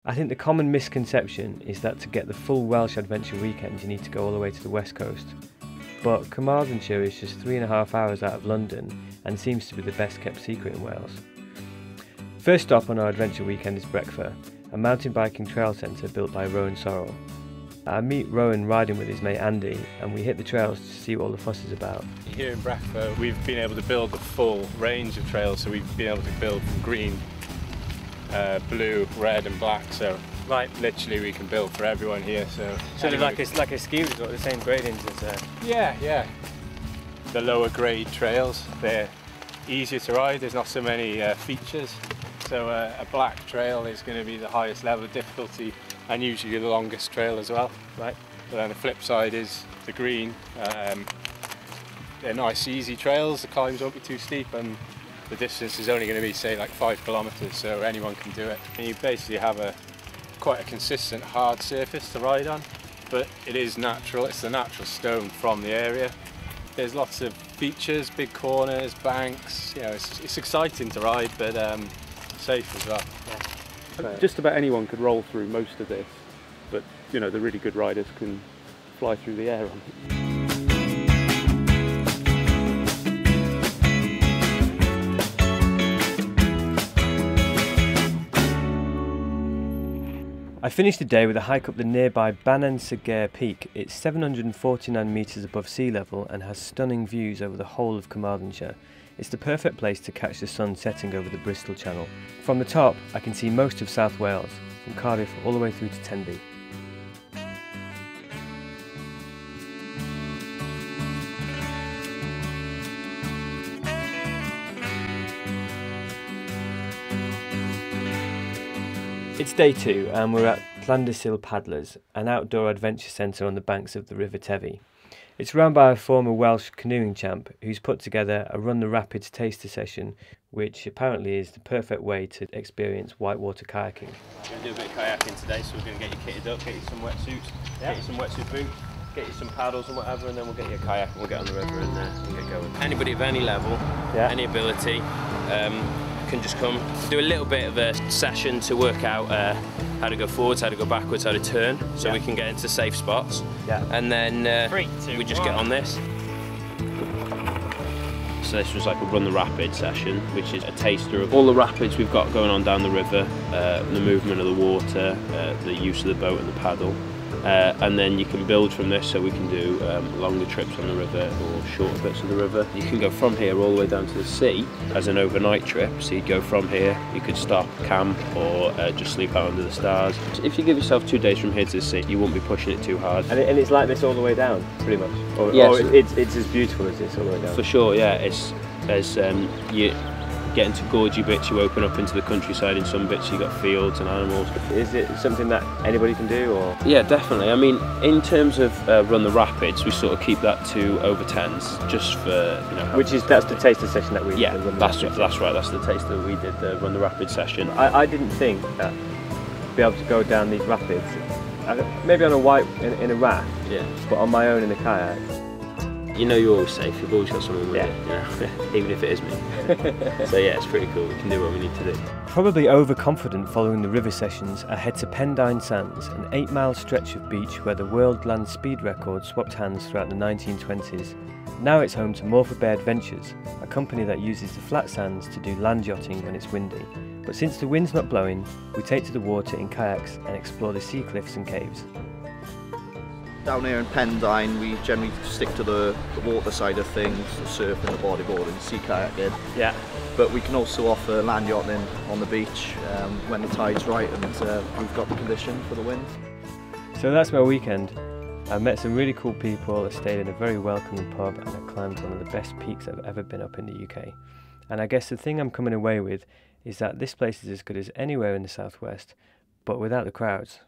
I think the common misconception is that to get the full Welsh adventure weekend you need to go all the way to the west coast. But Carmarthenshire is just 3.5 hours out of London and seems to be the best kept secret in Wales. First stop on our adventure weekend is Breckfast, a mountain biking trail centre built by Rowan Sorrell. I meet Rowan riding with his mate Andy and we hit the trails to see what all the fuss is about. Here in Breckfast we've been able to build the full range of trails, so we've been able to build from green, blue, red and black, so literally we can build for everyone here. So sort of like a ski resort, the same gradings as yeah. The lower grade trails, they're easier to ride, there's not so many features. So a black trail is going to be the highest level of difficulty and usually the longest trail as well. Right. But then the flip side is the green. They're nice easy trails, the climbs won't be too steep and the distance is only going to be say like 5 kilometres, so anyone can do it. And you basically have quite a consistent hard surface to ride on, but it is natural, it's the natural stone from the area. There's lots of features, big corners, banks, you know, it's exciting to ride, but safe as well. Yeah. Just about anyone could roll through most of this, but you know, the really good riders can fly through the air on it. I finished the day with a hike up the nearby Carmarthenshire peak. It's 749 metres above sea level and has stunning views over the whole of Carmarthenshire. It's the perfect place to catch the sun setting over the Bristol Channel. From the top, I can see most of South Wales, from Cardiff all the way through to Tenby. It's day 2 and we're at Carmarthenshire Paddlers, an outdoor adventure centre on the banks of the River Tevy. It's run by a former Welsh canoeing champ who's put together a Run the Rapids taster session, which apparently is the perfect way to experience whitewater kayaking. We're going to do a bit of kayaking today, so we're going to get you kitted up, get you some wetsuits, get you some wetsuit boots, get you some paddles and whatever, and then we'll get you a kayak and we'll get on the river and get going. Anybody of any level, any ability, can just come do a little bit of a session to work out how to go forwards, how to go backwards, how to turn, so we can get into safe spots. And then 3, 2, we just get on this. So this was like a Run the Rapids session, which is a taster of all the rapids we've got going on down the river, the movement of the water, the use of the boat and the paddle. And then you can build from this, so we can do longer trips on the river or shorter bits of the river. You can go from here all the way down to the sea as an overnight trip, so you'd go from here, you could stop, camp or just sleep out under the stars. If you give yourself 2 days from here to the sea, you won't be pushing it too hard. And it's like this all the way down, pretty much? Or it's as beautiful as this all the way down? For sure, yeah. It's as you get into gorgy bits, you open up into the countryside. In some bits you got fields and animals. Is it something that anybody can do, or? Yeah, definitely. I mean, in terms of Run the Rapids, we sort of keep that to over 10s, just for, you know. That's the taster session that we did. Yeah, that's right. That's the taster we did, the Run the Rapids session. I didn't think that to be able to go down these rapids, maybe on in a raft, but on my own in a kayak. You know you're always safe, you've always got someone with you know, even if it is me. So yeah, it's pretty cool, we can do what we need to do. Probably overconfident following the river sessions, I head to Pendine Sands, an 8-mile stretch of beach where the world land speed record swapped hands throughout the 1920s. Now it's home to Morpher Bay Adventures, a company that uses the flat sands to do land yachting when it's windy. But since the wind's not blowing, we take to the water in kayaks and explore the sea cliffs and caves. Down here in Pendine, we generally stick to the water side of things, the surfing, the bodyboarding, sea kayaking. Yeah. But we can also offer land yachting on the beach when the tide's right and we've got the condition for the wind. So that's my weekend. I met some really cool people, I stayed in a very welcoming pub and I climbed one of the best peaks I've ever been up in the UK. And I guess the thing I'm coming away with is that this place is as good as anywhere in the southwest, but without the crowds.